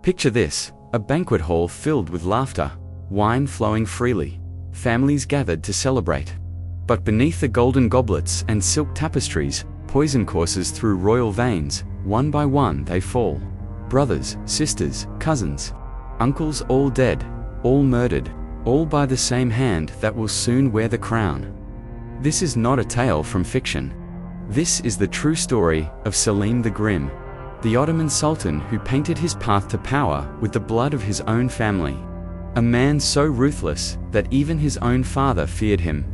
Picture this, a banquet hall filled with laughter, wine flowing freely, families gathered to celebrate. But beneath the golden goblets and silk tapestries, poison courses through royal veins, one by one they fall. Brothers, sisters, cousins, uncles all dead, all murdered, all by the same hand that will soon wear the crown. This is not a tale from fiction. This is the true story of Selim the Grim, the Ottoman Sultan who painted his path to power with the blood of his own family. A man so ruthless that even his own father feared him.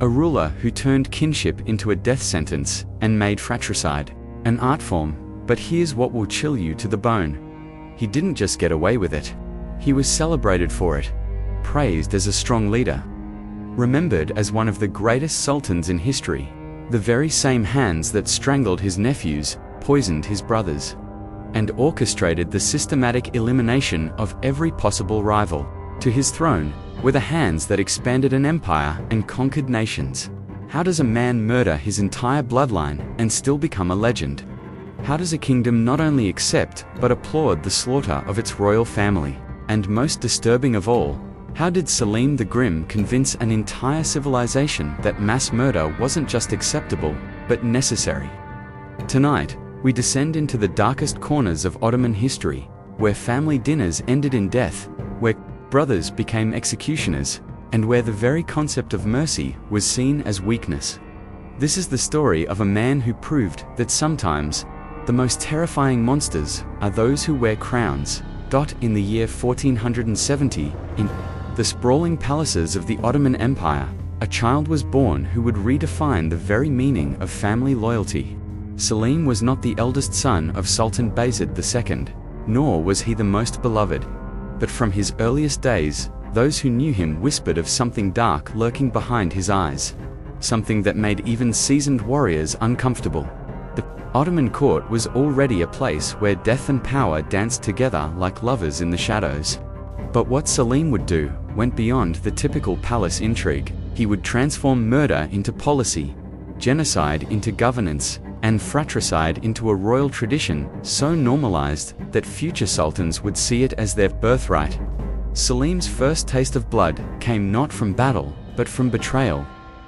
A ruler who turned kinship into a death sentence and made fratricide an art form, but here's what will chill you to the bone. He didn't just get away with it. He was celebrated for it, praised as a strong leader, remembered as one of the greatest sultans in history. The very same hands that strangled his nephews, poisoned his brothers, and orchestrated the systematic elimination of every possible rival to his throne were the hands that expanded an empire and conquered nations. How does a man murder his entire bloodline and still become a legend? How does a kingdom not only accept but applaud the slaughter of its royal family? And most disturbing of all, how did Selim the Grim convince an entire civilization that mass murder wasn't just acceptable, but necessary? Tonight, we descend into the darkest corners of Ottoman history, where family dinners ended in death, where brothers became executioners, and where the very concept of mercy was seen as weakness. This is the story of a man who proved that sometimes the most terrifying monsters are those who wear crowns. In the year 1470, in the sprawling palaces of the Ottoman Empire, a child was born who would redefine the very meaning of family loyalty. Selim was not the eldest son of Sultan Bayezid II, nor was he the most beloved. But from his earliest days, those who knew him whispered of something dark lurking behind his eyes, something that made even seasoned warriors uncomfortable. The Ottoman court was already a place where death and power danced together like lovers in the shadows. But what Selim would do went beyond the typical palace intrigue. He would transform murder into policy, genocide into governance, and fratricide into a royal tradition so normalized that future sultans would see it as their birthright. Selim's first taste of blood came not from battle, but from betrayal.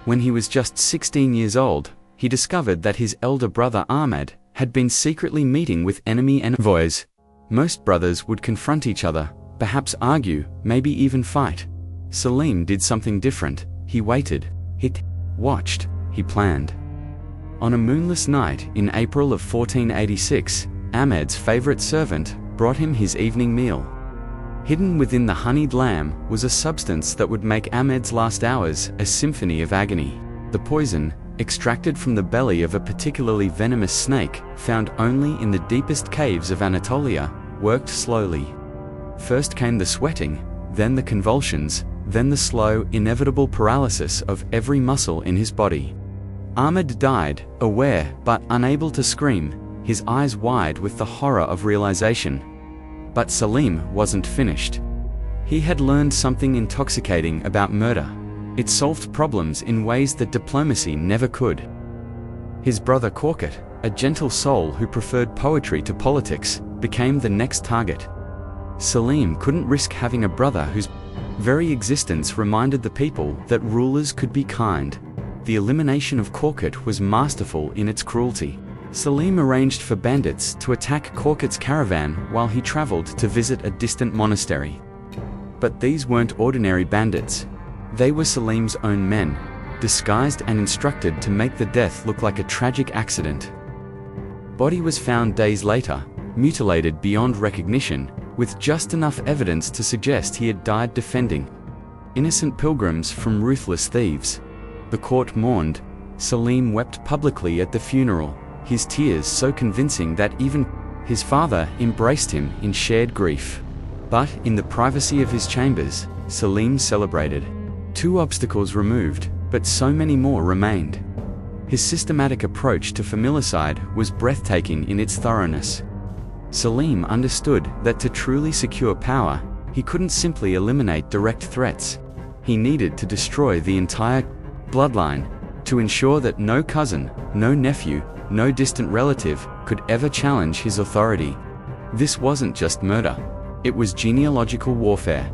When he was just 16 years old, he discovered that his elder brother Ahmed had been secretly meeting with enemy envoys. Most brothers would confront each other, perhaps argue, maybe even fight. Selim did something different. He waited. He watched. He planned. On a moonless night in April of 1486, Ahmed's favorite servant brought him his evening meal. Hidden within the honeyed lamb was a substance that would make Ahmed's last hours a symphony of agony. The poison, extracted from the belly of a particularly venomous snake found only in the deepest caves of Anatolia, worked slowly. First came the sweating, then the convulsions, then the slow, inevitable paralysis of every muscle in his body. Ahmed died, aware but unable to scream, his eyes wide with the horror of realization. But Selim wasn't finished. He had learned something intoxicating about murder. It solved problems in ways that diplomacy never could. His brother Korkut, a gentle soul who preferred poetry to politics, became the next target. Selim couldn't risk having a brother whose very existence reminded the people that rulers could be kind. The elimination of Korkut was masterful in its cruelty. Selim arranged for bandits to attack Korkut's caravan while he traveled to visit a distant monastery. But these weren't ordinary bandits. They were Selim's own men, disguised and instructed to make the death look like a tragic accident. Body was found days later, mutilated beyond recognition, with just enough evidence to suggest he had died defending innocent pilgrims from ruthless thieves. The court mourned. Selim wept publicly at the funeral, his tears so convincing that even his father embraced him in shared grief. But in the privacy of his chambers, Selim celebrated. 2 obstacles removed, but so many more remained. His systematic approach to familicide was breathtaking in its thoroughness. Selim understood that to truly secure power, he couldn't simply eliminate direct threats. He needed to destroy the entire bloodline to ensure that no cousin, no nephew, no distant relative could ever challenge his authority. This wasn't just murder. It was genealogical warfare.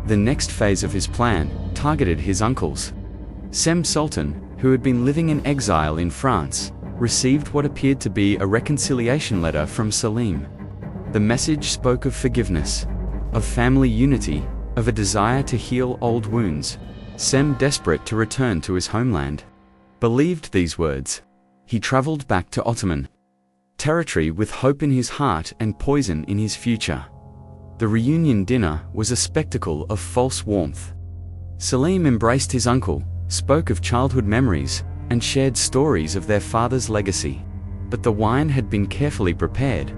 The next phase of his plan targeted his uncles. Sem Sultan, who had been living in exile in France, received what appeared to be a reconciliation letter from Selim. The message spoke of forgiveness, of family unity, of a desire to heal old wounds. Sem, desperate to return to his homeland, believed these words. He traveled back to Ottoman territory with hope in his heart and poison in his future. The reunion dinner was a spectacle of false warmth. Selim embraced his uncle, spoke of childhood memories, and shared stories of their father's legacy. But the wine had been carefully prepared.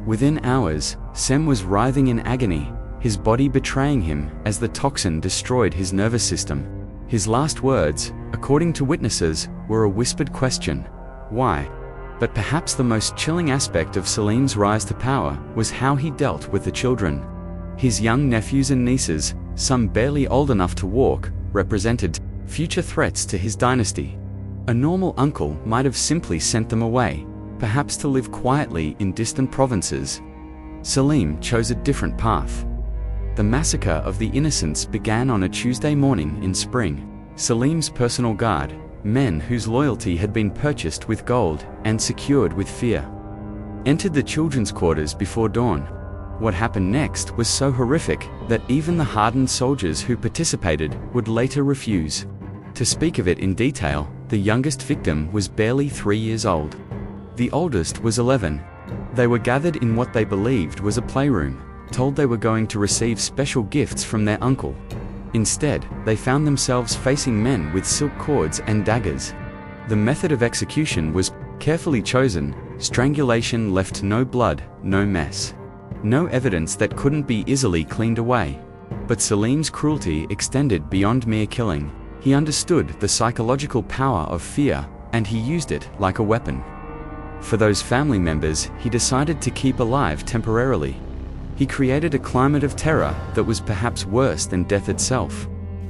Within hours, Sem was writhing in agony, his body betraying him as the toxin destroyed his nervous system. His last words, according to witnesses, were a whispered question: why? But perhaps the most chilling aspect of Selim's rise to power was how he dealt with the children. His young nephews and nieces, some barely old enough to walk, represented future threats to his dynasty. A normal uncle might have simply sent them away, perhaps to live quietly in distant provinces. Selim chose a different path. The massacre of the innocents began on a Tuesday morning in spring. Selim's personal guard, men whose loyalty had been purchased with gold and secured with fear, entered the children's quarters before dawn. What happened next was so horrific that even the hardened soldiers who participated would later refuse to speak of it in detail. The youngest victim was barely 3 years old. The oldest was 11. They were gathered in what they believed was a playroom, told they were going to receive special gifts from their uncle. Instead, they found themselves facing men with silk cords and daggers. The method of execution was carefully chosen. Strangulation left no blood, no mess, no evidence that couldn't be easily cleaned away. But Selim's cruelty extended beyond mere killing. He understood the psychological power of fear, and he used it like a weapon. For those family members he decided to keep alive temporarily, he created a climate of terror that was perhaps worse than death itself.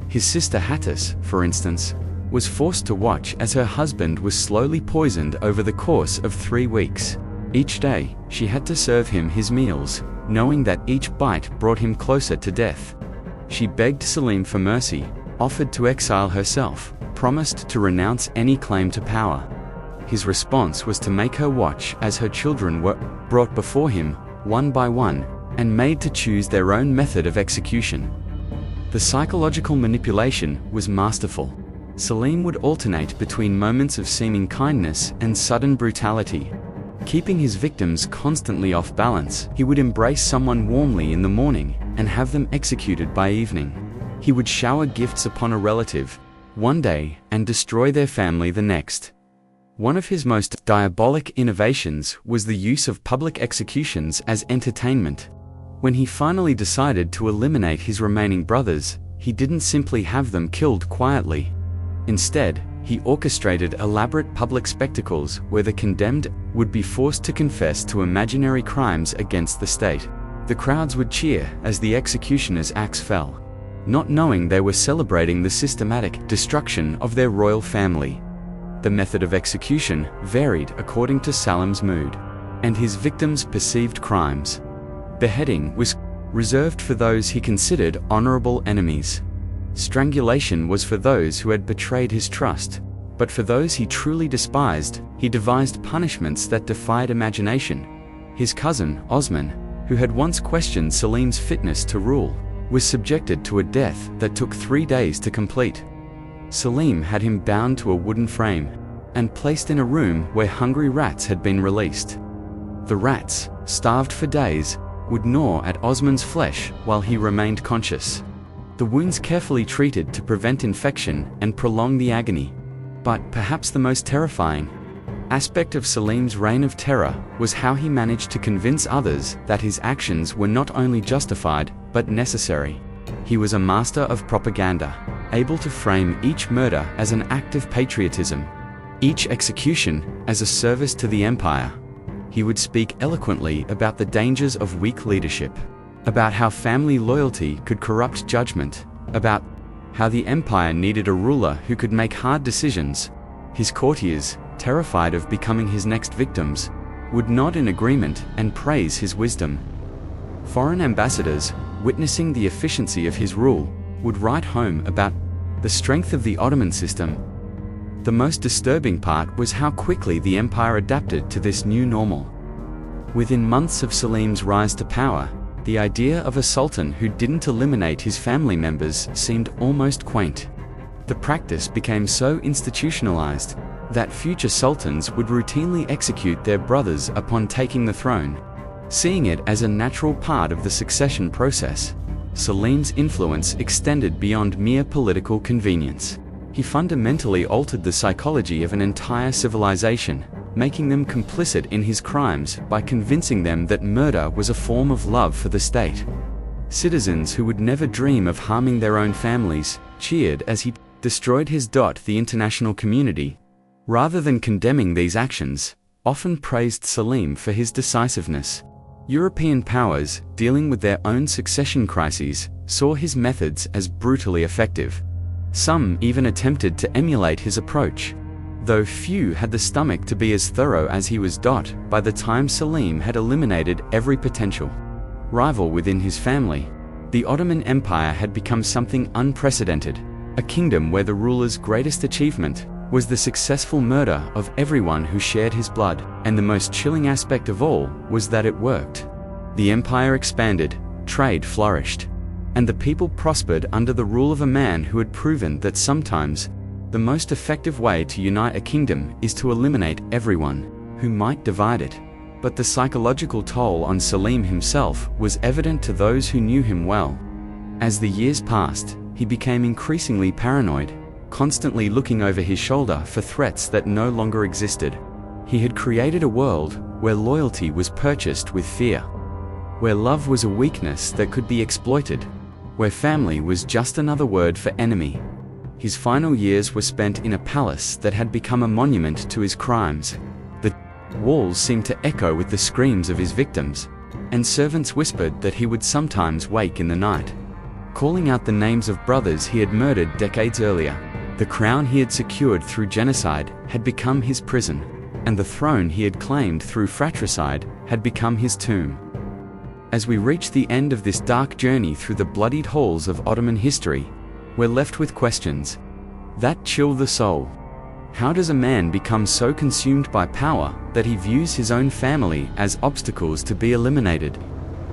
His sister Hattis, for instance, was forced to watch as her husband was slowly poisoned over the course of 3 weeks. Each day, she had to serve him his meals, knowing that each bite brought him closer to death. She begged Selim for mercy, offered to exile herself, promised to renounce any claim to power. His response was to make her watch as her children were brought before him, one by one, and made to choose their own method of execution. The psychological manipulation was masterful. Selim would alternate between moments of seeming kindness and sudden brutality. Keeping his victims constantly off balance, he would embrace someone warmly in the morning and have them executed by evening. He would shower gifts upon a relative one day and destroy their family the next. One of his most diabolic innovations was the use of public executions as entertainment. When he finally decided to eliminate his remaining brothers, he didn't simply have them killed quietly. Instead, he orchestrated elaborate public spectacles where the condemned would be forced to confess to imaginary crimes against the state. The crowds would cheer as the executioner's axe fell, not knowing they were celebrating the systematic destruction of their royal family. The method of execution varied according to Selim's mood and his victims' perceived crimes. Beheading was reserved for those he considered honorable enemies. Strangulation was for those who had betrayed his trust, but for those he truly despised, he devised punishments that defied imagination. His cousin, Osman, who had once questioned Selim's fitness to rule, was subjected to a death that took 3 days to complete. Selim had him bound to a wooden frame and placed in a room where hungry rats had been released. The rats, starved for days, would gnaw at Osman's flesh while he remained conscious. The wounds carefully treated to prevent infection and prolong the agony. But perhaps the most terrifying aspect of Selim's reign of terror was how he managed to convince others that his actions were not only justified, but necessary. He was a master of propaganda, able to frame each murder as an act of patriotism, each execution as a service to the empire. He would speak eloquently about the dangers of weak leadership, about how family loyalty could corrupt judgment, about how the empire needed a ruler who could make hard decisions. His courtiers, terrified of becoming his next victims, would nod in agreement and praise his wisdom. Foreign ambassadors, witnessing the efficiency of his rule, would write home about the strength of the Ottoman system. The most disturbing part was how quickly the empire adapted to this new normal. Within months of Selim's rise to power, the idea of a sultan who didn't eliminate his family members seemed almost quaint. The practice became so institutionalized that future sultans would routinely execute their brothers upon taking the throne. Seeing it as a natural part of the succession process, Selim's influence extended beyond mere political convenience. He fundamentally altered the psychology of an entire civilization, making them complicit in his crimes by convincing them that murder was a form of love for the state. Citizens who would never dream of harming their own families cheered as he destroyed his. The international community, rather than condemning these actions, often praised Selim for his decisiveness. European powers, dealing with their own succession crises, saw his methods as brutally effective. Some even attempted to emulate his approach, though few had the stomach to be as thorough as he was. By the time Selim had eliminated every potential rival within his family, the Ottoman Empire had become something unprecedented, a kingdom where the ruler's greatest achievement was the successful murder of everyone who shared his blood, and the most chilling aspect of all was that it worked. The empire expanded, trade flourished, and the people prospered under the rule of a man who had proven that sometimes the most effective way to unite a kingdom is to eliminate everyone who might divide it. But the psychological toll on Selim himself was evident to those who knew him well. As the years passed, he became increasingly paranoid, constantly looking over his shoulder for threats that no longer existed. He had created a world where loyalty was purchased with fear, where love was a weakness that could be exploited, where family was just another word for enemy. His final years were spent in a palace that had become a monument to his crimes. The walls seemed to echo with the screams of his victims, and servants whispered that he would sometimes wake in the night, calling out the names of brothers he had murdered decades earlier. The crown he had secured through genocide had become his prison, and the throne he had claimed through fratricide had become his tomb. As we reach the end of this dark journey through the bloodied halls of Ottoman history, we're left with questions that chill the soul. How does a man become so consumed by power that he views his own family as obstacles to be eliminated?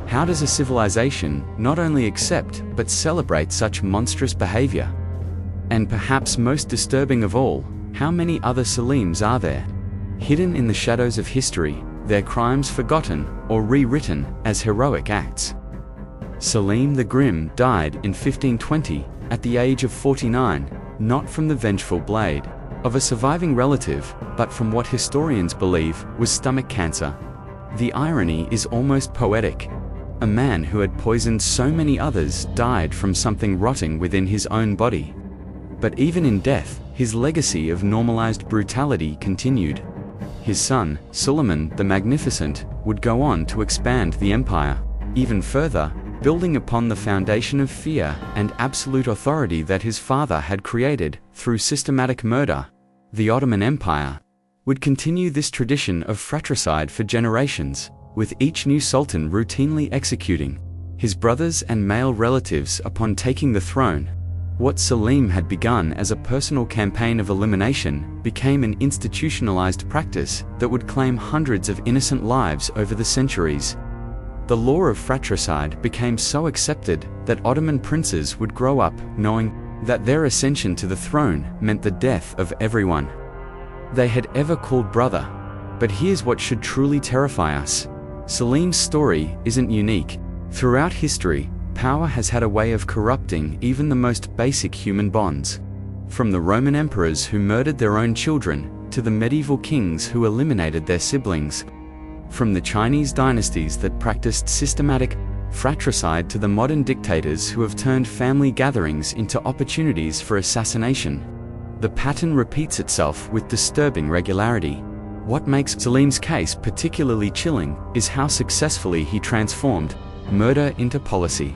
How does a civilization not only accept but celebrate such monstrous behavior? And perhaps most disturbing of all, how many other Selims are there, hidden in the shadows of history, their crimes forgotten or rewritten as heroic acts? Selim the Grim died in 1520 at the age of 49, not from the vengeful blade of a surviving relative, but from what historians believe was stomach cancer. The irony is almost poetic. A man who had poisoned so many others died from something rotting within his own body. But even in death, his legacy of normalized brutality continued. His son, Suleiman the Magnificent, would go on to expand the empire even further, building upon the foundation of fear and absolute authority that his father had created through systematic murder. The Ottoman Empire would continue this tradition of fratricide for generations, with each new sultan routinely executing his brothers and male relatives upon taking the throne. What Selim had begun as a personal campaign of elimination became an institutionalized practice that would claim hundreds of innocent lives over the centuries. The law of fratricide became so accepted that Ottoman princes would grow up knowing that their ascension to the throne meant the death of everyone they had ever called brother. But here's what should truly terrify us. Selim's story isn't unique. Throughout history, power has had a way of corrupting even the most basic human bonds. From the Roman emperors who murdered their own children, to the medieval kings who eliminated their siblings. From the Chinese dynasties that practiced systematic fratricide to the modern dictators who have turned family gatherings into opportunities for assassination. The pattern repeats itself with disturbing regularity. What makes Selim's case particularly chilling is how successfully he transformed murder into policy.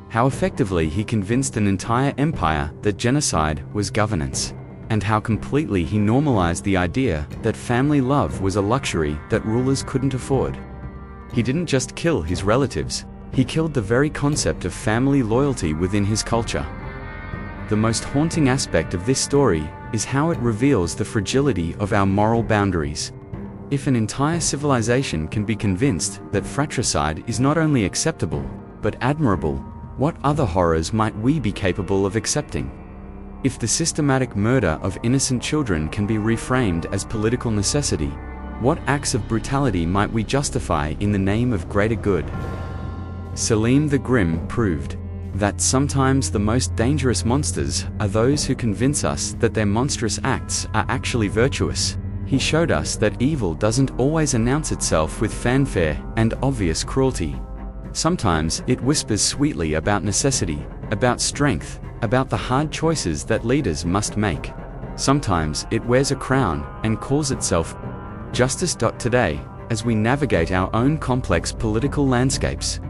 How effectively he convinced an entire empire that genocide was governance, and how completely he normalized the idea that family love was a luxury that rulers couldn't afford. He didn't just kill his relatives, He killed the very concept of family loyalty within his culture. The most haunting aspect of this story is how it reveals the fragility of our moral boundaries. If an entire civilization can be convinced that fratricide is not only acceptable, but admirable, what other horrors might we be capable of accepting? If the systematic murder of innocent children can be reframed as political necessity, what acts of brutality might we justify in the name of greater good? Selim the Grim proved that sometimes the most dangerous monsters are those who convince us that their monstrous acts are actually virtuous. He showed us that evil doesn't always announce itself with fanfare and obvious cruelty. Sometimes it whispers sweetly about necessity, about strength, about the hard choices that leaders must make. Sometimes it wears a crown and calls itself justice. Today, as we navigate our own complex political landscapes,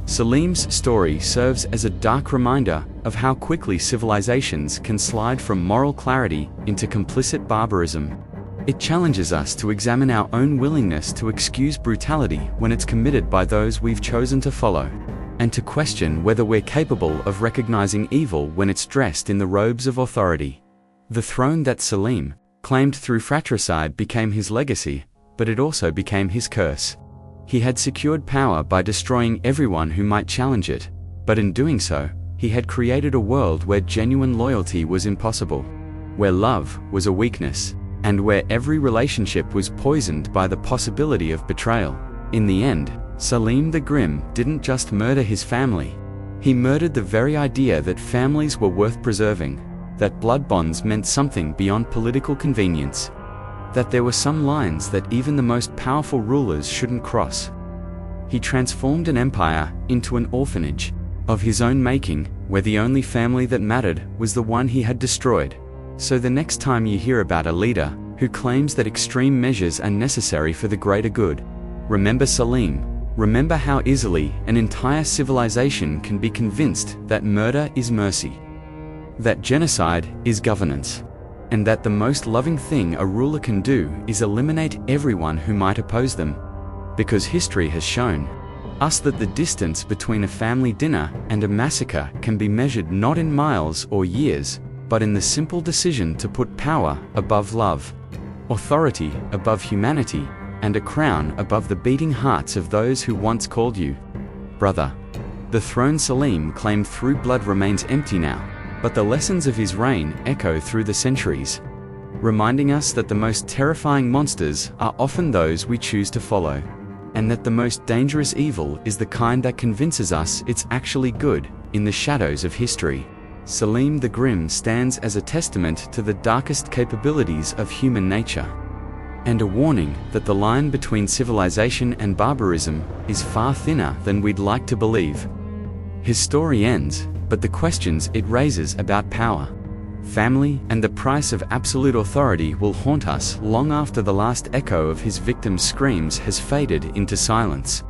Selim's story serves as a dark reminder of how quickly civilizations can slide from moral clarity into complicit barbarism. It challenges us to examine our own willingness to excuse brutality when it's committed by those we've chosen to follow, and to question whether we're capable of recognizing evil when it's dressed in the robes of authority. The throne that Selim claimed through fratricide became his legacy, but it also became his curse. He had secured power by destroying everyone who might challenge it, but in doing so, he had created a world where genuine loyalty was impossible, where love was a weakness, and where every relationship was poisoned by the possibility of betrayal. In the end, Selim the Grim didn't just murder his family. He murdered the very idea that families were worth preserving, that blood bonds meant something beyond political convenience, that there were some lines that even the most powerful rulers shouldn't cross. He transformed an empire into an orphanage of his own making, where the only family that mattered was the one he had destroyed. So the next time you hear about a leader who claims that extreme measures are necessary for the greater good, remember Selim. Remember how easily an entire civilization can be convinced that murder is mercy, that genocide is governance, and that the most loving thing a ruler can do is eliminate everyone who might oppose them. Because history has shown us that the distance between a family dinner and a massacre can be measured not in miles or years, but in the simple decision to put power above love, authority above humanity, and a crown above the beating hearts of those who once called you brother. The throne Selim claimed through blood remains empty now, but the lessons of his reign echo through the centuries, reminding us that the most terrifying monsters are often those we choose to follow, and that the most dangerous evil is the kind that convinces us it's actually good in the shadows of history. Selim the Grim stands as a testament to the darkest capabilities of human nature, and a warning that the line between civilization and barbarism is far thinner than we'd like to believe. His story ends, but the questions it raises about power, family, and the price of absolute authority will haunt us long after the last echo of his victim's screams has faded into silence.